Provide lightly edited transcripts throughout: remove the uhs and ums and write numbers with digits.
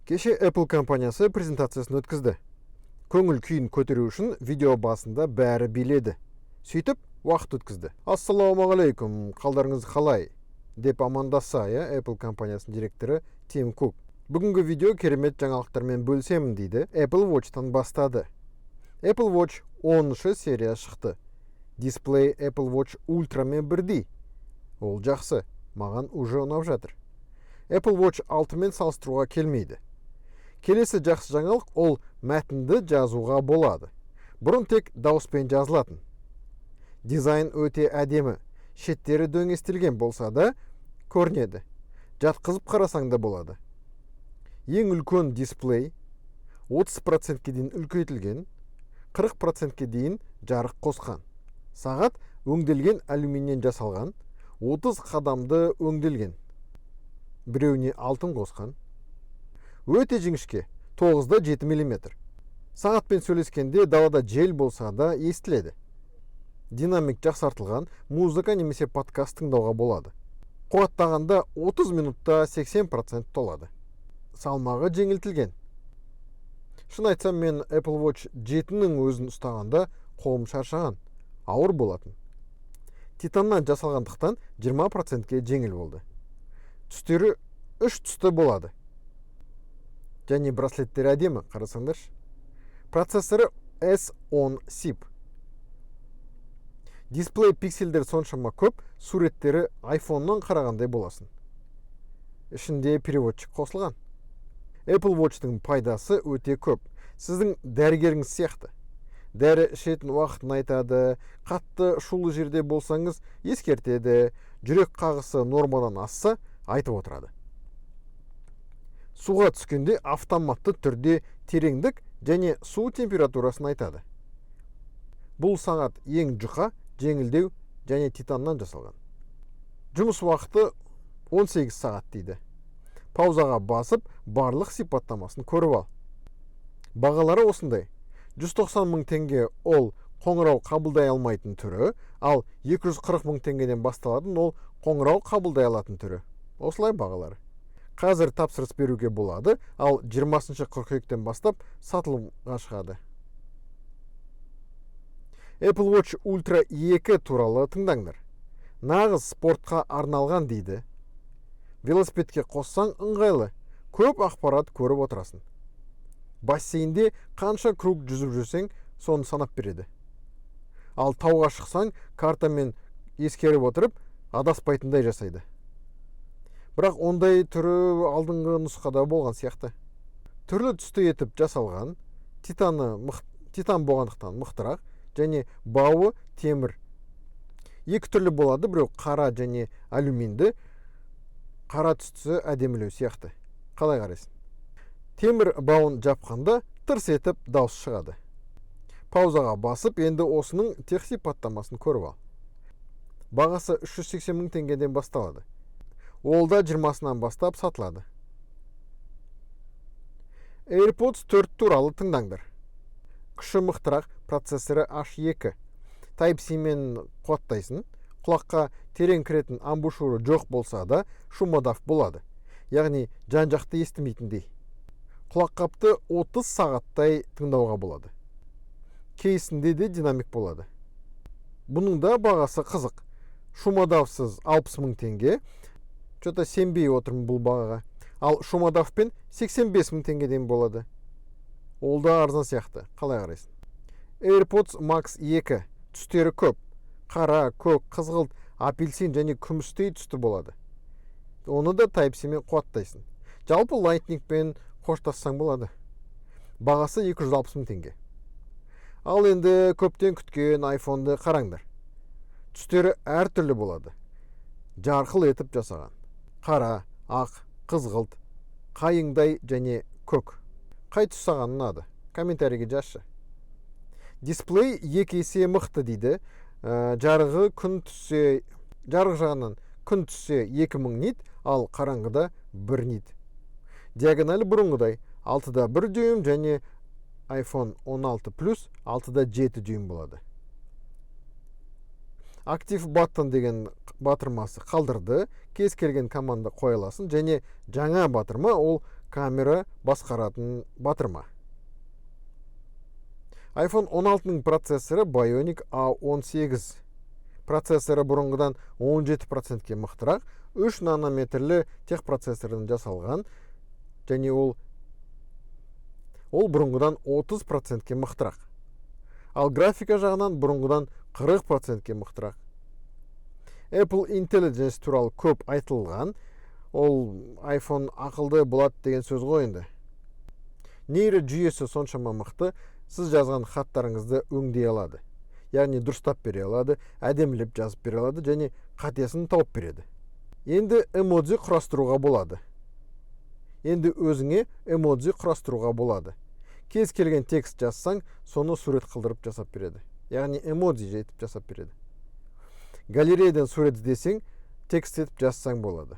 Кеше Apple компаниясы презентациясын өткізді. Көңіл күйін көтеру үшін видео басында бәрі биледі. Сөйтіп, уақыт өткізді. Ассалаумағалейкум, қалдарыңыз қалай? Деп амандаса, Apple компаниясының директоры Тим Кук. Бүгінгі видео керемет жаңалықтармен бөлісемін дейді. Apple Watch-тан бастады. Apple Watch 10-шы серия шықты. Дисплей Apple Watch Ultra мен бірдей. Ол жақсы, маған уже ұнап жатыр. Apple Watch 6-мен салыстыруға келмейді. Келесі жақсы жаңалық ол мәтінді жазуға болады. Бұрын тек дауыспен жазылатын. Дизайн өте әдемі, шеттері дөңестелген болса да көрінеді. Жатқызып қарасаң да болады. Ең үлкен дисплей 30%-ке дейін үлкейтілген, 40%-ке дейін жарық қосқан. Сағат өңделген алюминнен жасалған, 30 қадамды өңделген. Біреуіне алтын қосқан. Өте жіңішке, 9-да 7 мм. Сағатпен сөйлескенде далада жел болса да естіледі. Динамик жақсартылған, музыка немесе подкаст тыңдауға болады. Қуаттағанда 30 минутта 80% толады. Салмағы жеңілтілген. Шын айтсам, мен Apple Watch 7-нің өзін ұстағанда қолым шаршаған, ауыр болатын. Титаннан жасалғандықтан 20%-ке жеңіл болды. Түстері 3 түсті болады. Және браслеттері әдемі, қарасаңдаршы. Процессоры S10 SIP. Дисплей пикселдер соншама көп, суреттері iPhone-нан қарағандай боласын. Ішінде переводчик қосылған. Apple Watch-тың пайдасы өте көп. Сіздің дәрігеріңіз сияқты. Дәрі ішетін уақытын айтады, қатты шулы жерде болсаңыз ескертеді, жүрек қағысы нормадан асса айтып отырады. Суға түскенде автоматты түрде тереңдік және су температурасын айтады. Бұл сағат ең жұқа, жеңілдеу және титаннан жасалған. Жұмыс уақыты 18 сағат дейді. Паузаға басып, барлық сипаттамасын көріп ал. Бағалары осындай. 190 мың теңге ол қоңырау қабылдай алмайтын түрі, ал 240 мың теңгеден басталатын ол қоңырау қабылдай алатын түрі. Осылай бағалары. Қазір тапсырыс беруге болады, ал 20 қыркүйектен бастап сатылымға шығады. Apple Watch Ultra 2 туралы тыңдаңдар. Нағыз спортқа арналған дейді. Велосипедке қоссаң ыңғайлы, көп ақпарат көріп отырасың. Бассейнде қанша круг жүзіп жүрсең, соны санап береді. Ал тауға шықсаң, картамен ескеріп отырып, адаспайтындай жасайды. Бірақ ондай түрі алдыңғы нұсқада болған сияқты. Түрлі түсті етіп жасалған, титан болғандықтан мықтырақ, және бауы темір. Екі түрлі болады, біреу қара және алюминді, қара түстісі әдемілеу сияқты. Қалай қарайсың? Темір бауын жапқанда тырс етіп дауыс шығады. Паузаға басып, енді осының тех сипаттамасын көріп ал. Бағасы 380 мың теңгеден басталады. Ол да 20-сынан бастап сатылады. AirPods 4 туралы тыңдаңдар. Күші мықтырақ, процессоры H2. Type-C-мен қуаттайсың. Құлаққа терең кіретін амбушюры жоқ болса да шумодав болады. Яғни жан-жақты естімейтіндей. Құлаққапты 30 сағаттай тыңдауға болады. Кейсінде де динамик болады. Бұның да бағасы қызық. Шумодавсыз 60 мың теңге. Что-то сенбей отырмын бұл бағаға. Ал шумодавпен 85 мың теңгеден болады. Ол да арзан сияқты. Қалай қарайсың? AirPods Max 2. Түстері көп. Қара, көк, қызғылт, апельсин және күмістей түсті болады. Оны да Type-C-мен қуаттайсың. Жалпы Lightning-пен қоштассаң болады. Бағасы 260 мың теңге. Ал енді көптен күткен iPhone-ды қараңдар. Түстері әр түрлі болады. Жарқыл етіп жасаған. Қара, ақ, қызғылт, қайыңдай және көк. Қай түс саған ұнады? Комментарийге жазшы. Дисплей 2 есе мықты дейді. Жарығы жағынан күн түссе 2000 нит, ал қараңғыда 1 нит. Диагоналі бұрынғыдай 6-да 1 дюйм және iPhone 16 Plus 6-да 7 дюйм болады. Active Button деген батырмасы қалдырды. Кез келген команда қойыласын және жаңа батырма ол камера басқаратын батырма. iPhone 16-ның процессоры Bionic A18. Процессоры бұрынғыдан 17%-ке мықтырақ, 3 нанометрлі тех процессордан жасалған, және ол бұрынғыдан 30%-ке мықтырақ. Ал графика жағынан бұрынғыдан 40%-ке мықтырақ. Apple Intelligence туралы көп айтылған, ол iPhone ақылды болады деген сөз ғой енді. Нейро жүйесі соншама мықты, сіз жазған хаттарыңызды өңдей алады. Яғни дұрыстап бере алады, әдемілеп жазып бере алады және қатесін тауып береді. Енді эмоджи құрастыруға болады. Енді өзіңе эмоджи құрастыруға болады. Кез келген текст жазсаң, соны сурет қылдырып жасап береді. Яғни эмоджи жетіп жасап береді. Галереядан сурет іздесең, текст етіп жазсаң болады.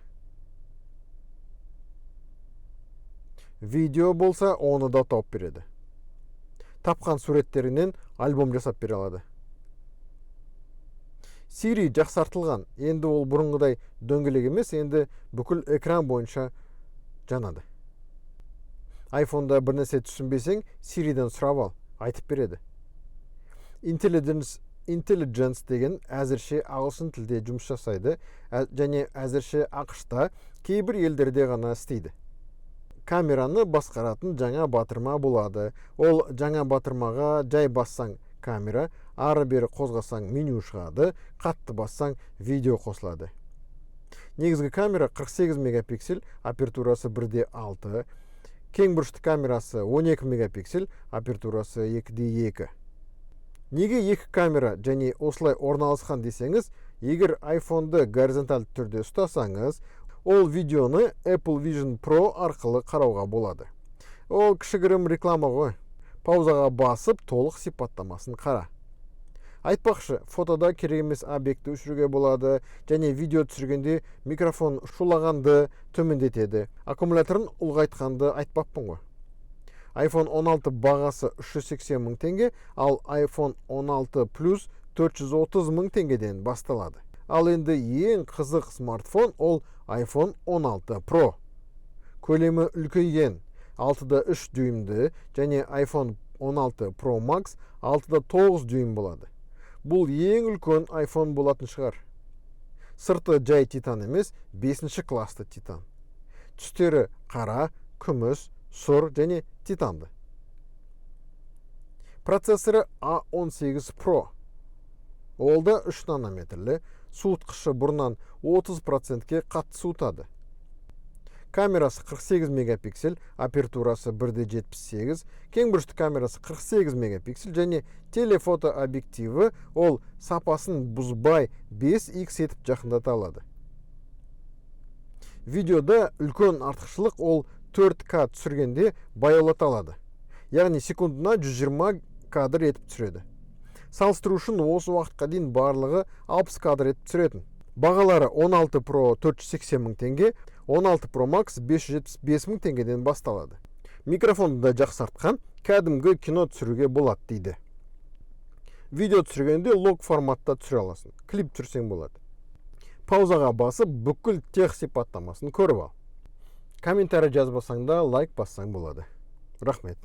Видео болса, оны да тауып береді. Тапқан суреттерінен альбом жасап бере алады. Siri жақсартылған. Енді ол бұрынғыдай дөңгелек емес, енді бүкіл экран бойынша жанады. iPhone-да бір нәрсе түсінбесең, Siri-ден сұрап ал, айтып береді. Intelligence деген әзірше ағылшын тілде жұмыс жасайды, және әзірше ақш-та кейбір елдерде ғана істейді. Камераны басқаратын жаңа батырма болады. Ол жаңа батырмаға жай бассаң камера, ары бері қозғасаң меню шығады, қатты бассаң видео қосылады. Негізгі камера 48 мегапиксель, апертурасы 1:6. Кең бұрышты камерасы 12 мегапиксель, апертурасы 2:2. Неге екі камера және осылай орналасқан десеңіз, егер iPhone-ды горизонталь түрде ұстасаңыз, ол видеоны Apple Vision Pro арқылы қарауға болады. Ол кішігірім реклама ғой. Паузаға басып, толық сипаттамасын қара. Айтпақшы, фотода керек емес объекті өшіруге болады, және видео түсіргенде микрофон шулағанды төмендетеді. Аккумуляторын ұлғайтқанды айтпаппын ғой. iPhone 16 бағасы 380 мың теңге, ал iPhone 16 Plus 430 мың теңгеден басталады. Ал енді ең қызық смартфон ол iPhone 16 Pro. Көлемі үлкейген, 6.3 дюймді, және iPhone 16 Pro Max 6.9 дюйм болады. Бұл ең үлкен iPhone болатын шығар. Сырты жай титан емес, 5-ші класты титан. Түстері қара, күміс, сұр және титанды. Процессоры A18 Pro. Ол да 3 нанометрлі, суытқышы бұрыннан 30%-ке қатты суытады. Камерасы 48 мегапиксель, апертурасы 1:78, кең бұрышты камерасы 48 мегапиксель және телефото объективі ол сапасын бұзбай 5x етіп жақындата алады. Видеода үлкен артықшылық ол 4К түсіргенде баяулата алады. Яғни секундына 120 кадр етіп түсіреді. Салыстыру үшін осы уақытқа дейін барлығы 60 кадр етіп түсіретін. Бағалары 16 Pro 480 мың теңге, 16 Pro Max 575 мың теңгеден басталады. Микрофонды да жақсартқан, кәдімгі кино түсіруге болады дейді. Видео түсіргенде лог форматта түсіре аласың. Клип түсірсең болады. Паузаға басып, бүкіл тех сипаттамасын көріп ал. Комментарий жазбасаң да лайк бассаң болады. Рахмет.